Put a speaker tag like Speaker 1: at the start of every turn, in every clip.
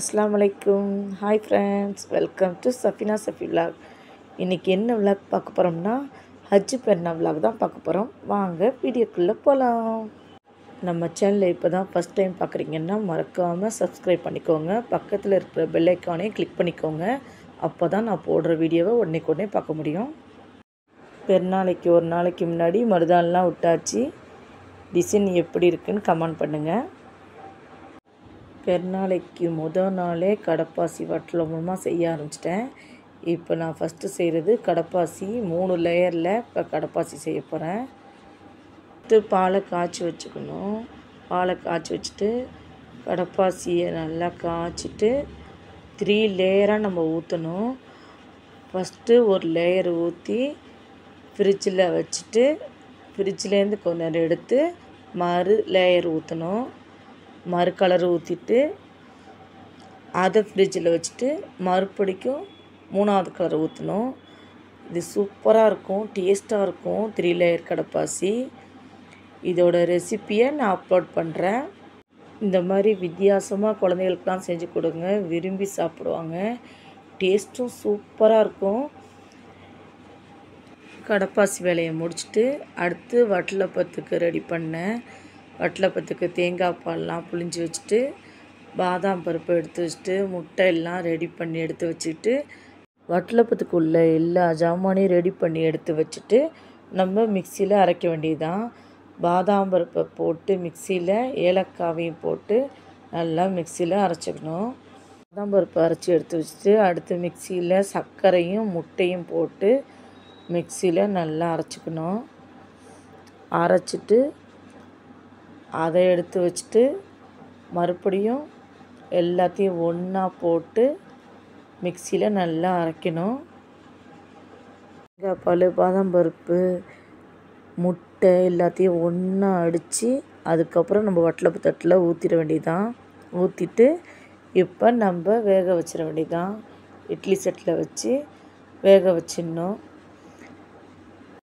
Speaker 1: அஸ்ஸலாமு அலைக்கும். Hi friends, welcome to Safina Safi vlog. இன்றைக்கி என்ன விலாக் பார்க்க போகிறோம்னா ஹஜ் பெருனா விலாக் தான் பார்க்க போகிறோம். வாங்க வீடியோக்குள்ளே போகலாம். நம்ம சேனலில் இப்போ தான் ஃபஸ்ட் டைம் பார்க்குறீங்கன்னா மறக்காமல் சப்ஸ்கிரைப் பண்ணிக்கோங்க. பக்கத்தில் இருக்கிற பெல் ஐக்கானையும் கிளிக் பண்ணிக்கோங்க. அப்போ தான் நான் போடுற வீடியோவை உடனே பார்க்க முடியும். பெருநாளைக்கு ஒரு நாளைக்கு முன்னாடி மருதானெலாம் விட்டாச்சு. டிசைன் எப்படி இருக்குன்னு கமெண்ட் பண்ணுங்கள். பெருநாளைக்கு முதல் நாளே கடப்பாசி வட்டலமாக செய்ய ஆரம்பிச்சிட்டேன். இப்போ நான் ஃபஸ்ட்டு செய்கிறது கடப்பாசி 3 லேயரில் இப்போ கடப்பாசி செய்ய போகிறேன். பாலை காய்ச்சி வச்சுக்கணும். பாலை காய்ச்சி வச்சுட்டு கடப்பாசியை நல்லா காய்ச்சிட்டு 3 லேயராக நம்ம ஊற்றணும். ஃபஸ்ட்டு ஒரு லேயர் ஊற்றி ஃப்ரிட்ஜில் வச்சுட்டு ஃப்ரிட்ஜிலேருந்து கொஞ்ச நேரம் எடுத்து மறு லேயர் ஊற்றணும். மறு கலர் ஊற்றிட்டு அதை ஃப்ரிட்ஜில் வச்சுட்டு மறுபடிக்கும் 3வது கலர் ஊற்றணும். இது சூப்பராக இருக்கும், டேஸ்ட்டாக இருக்கும் 3 லேயர் கடப்பாசி. இதோட ரெசிப்பியை நான் அப்லோட் பண்ணுறேன். இந்த மாதிரி வித்தியாசமாக குழந்தைகளுக்கெலாம் செஞ்சு கொடுங்க, விரும்பி சாப்பிடுவாங்க. டேஸ்ட்டும் சூப்பராக இருக்கும். கடப்பாசி வேலையை முடிச்சுட்டு அடுத்து வட்டலப்பத்துக்கு ரெடி பண்ணேன். வட்டலப்பத்துக்கு தேங்காய் பால்லாம் புழிஞ்சு வச்சுட்டு பாதாம் பருப்பு எடுத்து வச்சுட்டு முட்டை எல்லாம் ரெடி பண்ணி எடுத்து வச்சுட்டு வட்டலப்பத்துக்கு உள்ள எல்லா ஜாமானையும் ரெடி பண்ணி எடுத்து வச்சுட்டு நம்ம மிக்சியில் அரைக்க வேண்டியதுதான். பாதாம் பருப்பை போட்டு மிக்சியில் ஏலக்காவையும் போட்டு நல்லா மிக்சியில் அரைச்சிக்கணும். பாதாம் பருப்பு அரைச்சி எடுத்து வச்சுட்டு அடுத்து மிக்சியில் சர்க்கரையும் முட்டையும் போட்டு மிக்சியில் நல்லா அரைச்சிக்கணும். அரைச்சிட்டு அதை எடுத்து வச்சுட்டு மறுபடியும் எல்லாத்தையும் ஒன்றா போட்டு மிக்சியில் நல்லா அரைக்கணும். தேங்காய் பால், பாதாம் பருப்பு, முட்டை எல்லாத்தையும் ஒன்றா அடித்து அதுக்கப்புறம் நம்ம வட்டலப்பு தட்டில் ஊற்றிட வேண்டியதுதான். ஊற்றிட்டு இப்போ நம்ம வேக வச்சிட வேண்டியதுதான். இட்லி செட்டில் வச்சு வேக வச்சிடணும்.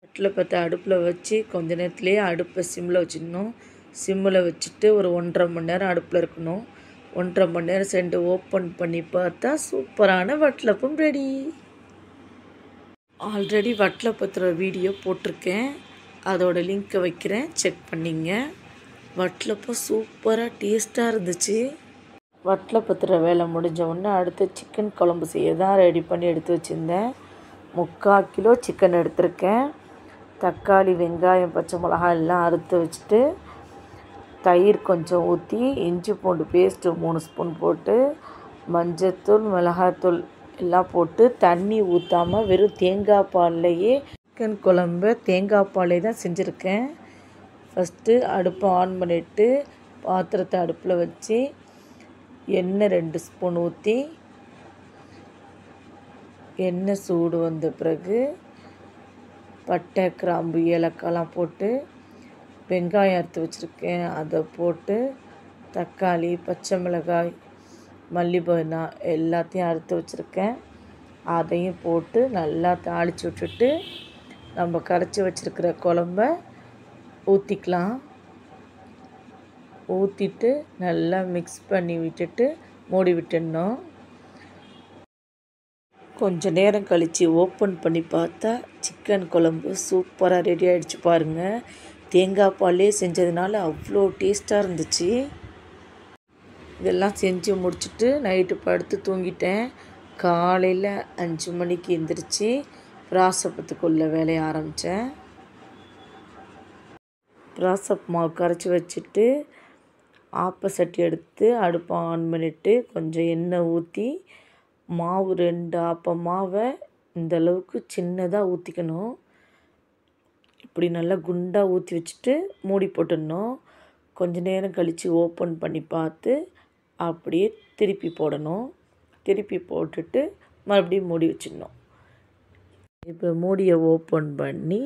Speaker 1: வட்டலப்பத்தை அடுப்பில் வச்சு கொஞ்ச நேரத்துலேயே அடுப்பை சிம்மில் வச்சிடணும். சிம்மில் வச்சுட்டு ஒரு 1.5 மணி நேரம் அடுப்பில் இருக்கணும். 1.5 மணி நேரம் சென்று ஓப்பன் பண்ணி பார்த்தா சூப்பரான வட்டலப்பம் ரெடி. ஆல்ரெடி வட்டலப்பத்தோட வீடியோ போட்டிருக்கேன், அதோட லிங்க்கை வைக்கிறேன், செக் பண்ணிங்க. வட்டலப்பம் சூப்பராக டேஸ்ட்டாக இருந்துச்சு. வட்டலப்பத்தோட வேலை முடிஞ்ச உடனே அடுத்து சிக்கன் குழம்பு செய்ய தான் ரெடி பண்ணி எடுத்து வச்சுருந்தேன். 3/4 கிலோ சிக்கன் எடுத்திருக்கேன். தக்காளி, வெங்காயம், பச்சை மிளகாய் எல்லாம் அறுத்து வச்சுட்டு தயிர் கொஞ்சம் ஊற்றி இஞ்சி பூண்டு பேஸ்ட்டு 3 ஸ்பூன் போட்டு மஞ்சத்தூள், மிளகாத்தூள் எல்லாம் போட்டு தண்ணி ஊற்றாமல் வெறும் தேங்காய் பால்லையே சிக்கன் குழம்பு தேங்காய் பாலே தான் செஞ்சுருக்கேன். ஃபஸ்ட்டு அடுப்பை ஆன் பண்ணிவிட்டு பாத்திரத்தை அடுப்பில் வச்சு எண்ணெய் 2 ஸ்பூன் ஊற்றி எண்ணெய் சூடு வந்த பிறகு பட்டை, கிராம்பு, ஏலக்காய்லாம் போட்டு வெங்காயம் அறுத்து வச்சுருக்கேன் அதை போட்டு தக்காளி, பச்சை மிளகாய், மல்லி புதினா எல்லாத்தையும் அறுத்து வச்சுருக்கேன் அதையும் போட்டு நல்லா தாளித்து விட்டுட்டு நம்ம கரைச்சி வச்சுருக்கிற குழம்ப ஊற்றிக்கலாம். ஊற்றிட்டு நல்லா மிக்ஸ் பண்ணி விட்டுட்டு மூடி விட்டுடணும். கொஞ்சம் நேரம் கழித்து ஓப்பன் பண்ணி பார்த்தா சிக்கன் குழம்பு சூப்பராக ரெடி ஆகிடுச்சு பாருங்கள். தேங்காய் பாலே செஞ்சதுனால அவ்வளோ டேஸ்ட்டாக இருந்துச்சு. இதெல்லாம் செஞ்சு முடிச்சுட்டு நைட்டு படுத்து தூங்கிட்டேன். காலையில் 5 மணிக்கு எந்திரிச்சு பிராசப்பத்துக்குள்ள வேலையை ஆரம்பித்தேன். பிராசப் மாவு கரைச்சி வச்சுட்டு ஆப்ப சட்டி எடுத்து அடுப்பை ஆன் பண்ணிவிட்டு கொஞ்சம் எண்ணெய் ஊற்றி மாவு 2 ஆப்ப மாவை இந்தளவுக்கு சின்னதாக ஊற்றிக்கணும். இப்படி நல்லா குண்டாக ஊற்றி வச்சுட்டு மூடி போட்டுடணும். கொஞ்ச நேரம் கழித்து ஓப்பன் பண்ணி பார்த்து அப்படியே திருப்பி போடணும். திருப்பி போட்டுட்டு மறுபடியும் மூடி வச்சிடணும். இப்போ மூடியை ஓப்பன் பண்ணி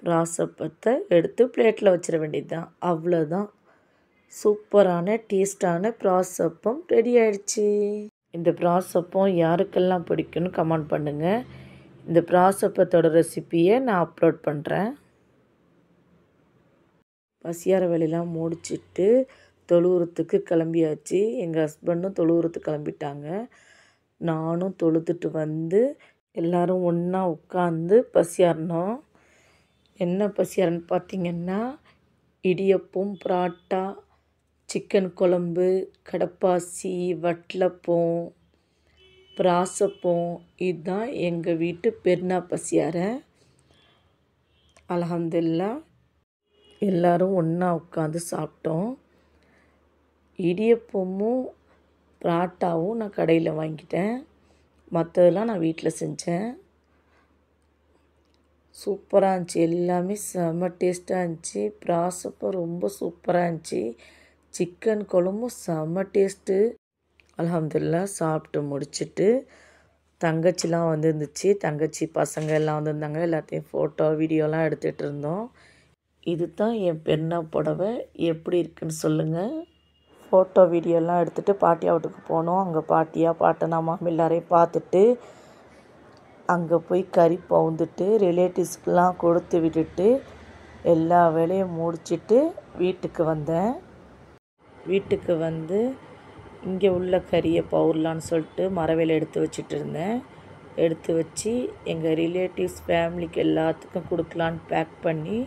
Speaker 1: பிராசப்பத்தை எடுத்து பிளேட்டில் வச்சிட வேண்டியது தான். அவ்வளோதான், சூப்பரான டேஸ்டான பிராசப்பம் ரெடி ஆயிடுச்சு. இந்த பிராசப்பம் யாருக்கெல்லாம் பிடிக்குன்னு கமெண்ட் பண்ணுங்கள். இந்த பிராசப்பத்தோட ரெசிப்பியை நான் அப்லோட் பண்ணுறேன். பசியார வேலையெல்லாம் முடிச்சுட்டு தொழுவுறத்துக்கு கிளம்பியாச்சு. எங்கள் ஹஸ்பண்டும் தொழுவுறத்துக்கு கிளம்பிட்டாங்க. நானும் தொழுதுட்டு வந்து எல்லோரும் ஒன்றா உட்காந்து பசியாறினோம். என்ன பசியாரன்னு பார்த்திங்கன்னா, இடியப்பம், பரோட்டா, சிக்கன் குழம்பு, கடப்பாசி, வட்டலப்பம், பிராசப்பம், இதுதான் எங்கள் வீட்டு பெருநாள் பசியாரை. அல்ஹம்துலில்லாஹ் எல்லோரும் ஒன்றா உட்காந்து சாப்பிட்டோம். இடியப்பமும் பரோட்டாவும் நான் கடையில் வாங்கிட்டேன். மற்றதெல்லாம் நான் வீட்டில் செஞ்சேன். சூப்பராக இருந்துச்சு. எல்லாமே செம்ம டேஸ்ட்டாக இருந்துச்சு. பிராசப்பம் ரொம்ப சூப்பராக இருந்துச்சு. சிக்கன் குழம்பும் செம்ம டேஸ்ட்டு. அல்ஹம்துலில்லாஹ் சாப்பிட்டு முடிச்சுட்டு தங்கச்சிலாம் வந்துருந்துச்சு. தங்கச்சி பசங்க எல்லாம் வந்திருந்தாங்க. எல்லாத்தையும் ஃபோட்டோ வீடியோலாம் எடுத்துகிட்டு இருந்தோம். இது தான் என் பெருநாள் புடவை. எப்படி இருக்குன்னு சொல்லுங்கள். ஃபோட்டோ வீடியோலாம் எடுத்துகிட்டு பாட்டியா வீட்டுக்கு போனோம். அங்கே பாட்டியா பாட்டனா மாமி எல்லாரையும் பார்த்துட்டு அங்கே போய் கறி பவுந்துட்டு ரிலேட்டிவ்ஸ்க்கெலாம் கொடுத்து விட்டுட்டு எல்லா வேலையும் முடிச்சுட்டு வீட்டுக்கு வந்தேன். வீட்டுக்கு வந்து இங்கே உள்ள கறியை பவுர்லான்னு சொல்லிட்டு மரவேலை எடுத்து வச்சுட்டு இருந்தேன். எடுத்து வச்சு எங்கள் ரிலேட்டிவ்ஸ் ஃபேமிலிக்கு எல்லாத்துக்கும் கொடுக்கலான்னு பேக் பண்ணி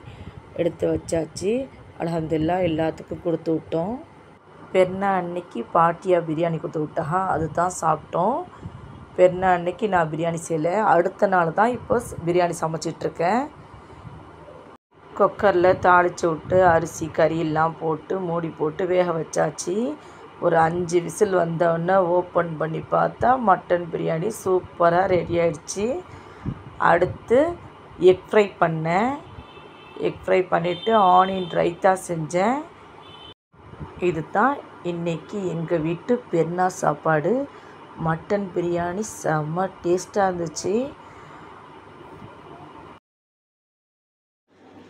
Speaker 1: எடுத்து வச்சாச்சு. அல்ஹம்துலில்லாஹ் எல்லாத்துக்கும் கொடுத்து விட்டோம். பெருநாள் அன்னைக்கு பாட்டியா பிரியாணி கொடுத்து விட்டா, அதுதான் சாப்பிட்டோம். பெருநாள் அன்னைக்கு நான் பிரியாணி செய்யலை. அடுத்த நாள் தான் இப்போ பிரியாணி சமைச்சிட்ருக்கேன். குக்கரில் தாளித்து விட்டு அரிசி கறி எல்லாம் போட்டு மூடி போட்டு வேக வச்சாச்சு. ஒரு 5 விசில் வந்தோடனே ஓப்பன் பண்ணி பார்த்தா மட்டன் பிரியாணி சூப்பராக ரெடி ஆகிடுச்சு. அடுத்து எக் ஃப்ரை பண்ணேன். எக் ஃப்ரை பண்ணிவிட்டு ஆனியன் ரைத்தா செஞ்சேன். இது தான் இன்றைக்கி எங்கள் வீட்டு பெருநாள் சாப்பாடு. மட்டன் பிரியாணி செம்ம டேஸ்ட்டாக இருந்துச்சு.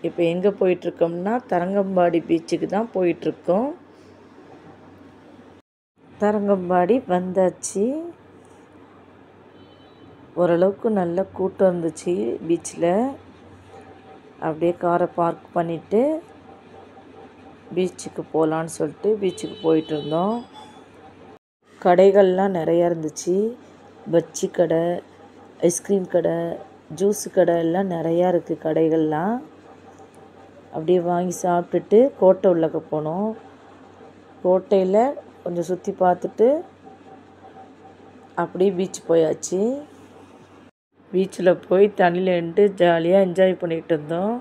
Speaker 1: இப்போ எங்கே போயிட்டுருக்கோம்னா தரங்கம்பாடி பீச்சுக்கு தான் போயிட்டுருக்கோம். தரங்கம்பாடி வந்தாச்சு. ஓரளவுக்கு நல்ல கூட்டம் இருந்துச்சு பீச்சில். அப்படியே காரை பார்க் பண்ணிவிட்டு பீச்சுக்கு போகலான்னு சொல்லிட்டு பீச்சுக்கு போயிட்டு இருந்தோம். கடைகள்லாம் நிறையா இருந்துச்சு. பஜ்ஜி கடை, ஐஸ்கிரீம் கடை, ஜூஸு கடை எல்லாம் நிறையா இருக்குது கடைகள்லாம். அப்படியே வாங்கி சாப்பிட்டுட்டு கோட்டை உள்ளக்க போனோம். கோட்டையில் கொஞ்சம் சுற்றி பார்த்துட்டு அப்படியே பீச் போயாச்சு. பீச்சில் போய் தண்ணியில் நின்று ஜாலியாக என்ஜாய் பண்ணிகிட்டு இருந்தோம்.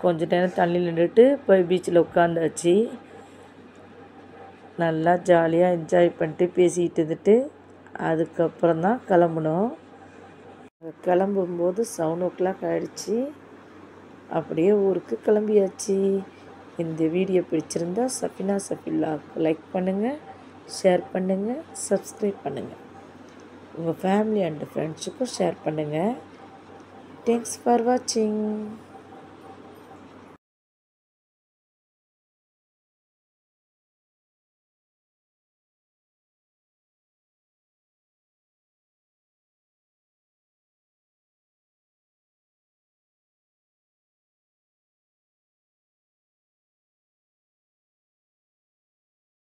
Speaker 1: கொஞ்ச நேரம் தண்ணியில் நின்றுட்டு போய் பீச்சில் உட்காந்தாச்சு. நல்லா ஜாலியாக என்ஜாய் பண்ணிட்டு பேசிக்கிட்டு இருந்துட்டு அதுக்கப்புறம் தான் கிளம்புனோம். கிளம்பும்போது 7:00 ஆகிடுச்சு. அப்படியே ஊருக்கு கிளம்பியாச்சு. இந்த வீடியோ பிடிச்சிருந்தா சஃபினா சஃபில்லாவுக்கு லைக் பண்ணுங்கள், ஷேர் பண்ணுங்கள், சப்ஸ்கிரைப் பண்ணுங்கள். உங்கள் ஃபேமிலி அண்ட் ஃப்ரெண்ட்ஸுக்கும் ஷேர் பண்ணுங்கள். தேங்க்ஸ் ஃபார் வாட்சிங்.